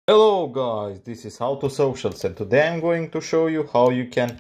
Hello guys, this is How to Socials, and today I'm going to show you how you can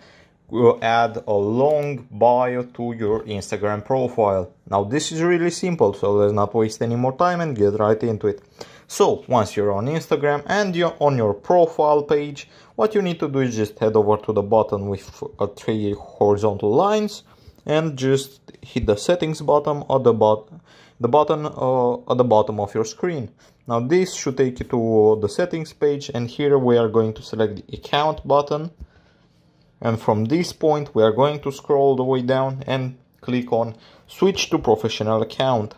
add a long bio to your Instagram profile. Now this is really simple, so let's not waste any more time and get right into it. So once you're on Instagram and you're on your profile page, what you need to do is just head over to the button with three horizontal lines and just hit the settings button at the button at the bottom of your screen. Now this should take you to the settings page, and here we are going to select the account button, and from this point we are going to scroll the way down and click on switch to professional account.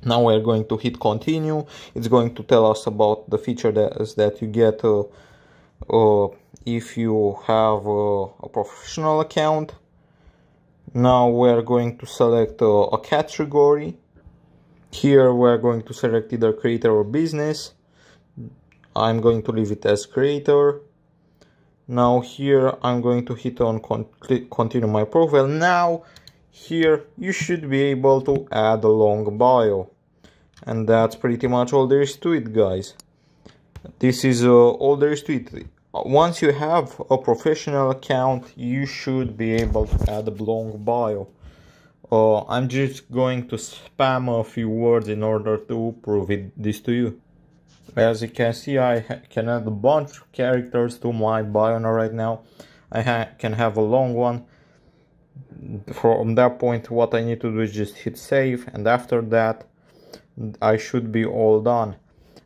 Now we are going to hit continue. It's going to tell us about the feature that you get if you have a professional account. Now we are going to select a category. Here we are going to select either creator or business. I'm going to leave it as creator. Now here I'm going to hit on continue my profile. Now here you should be able to add a long bio. And that's pretty much all there is to it, guys. This is all there is to it. Once you have a professional account, you should be able to add a long bio. I'm just going to spam a few words in order to prove this to you. As you can see, I can add a bunch of characters to my bio right now. I can have a long one. From that point, what I need to do is just hit save, and after that I should be all done.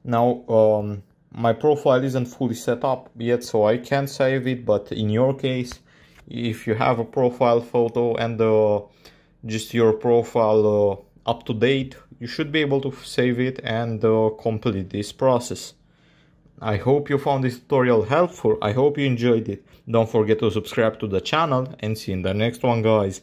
Now my profile isn't fully set up yet, so I can't save it, but in your case, if you have a profile photo and just your profile up to date, you should be able to save it and complete this process. I hope you found this tutorial helpful. I hope you enjoyed it. Don't forget to subscribe to the channel, and see you in the next one, guys.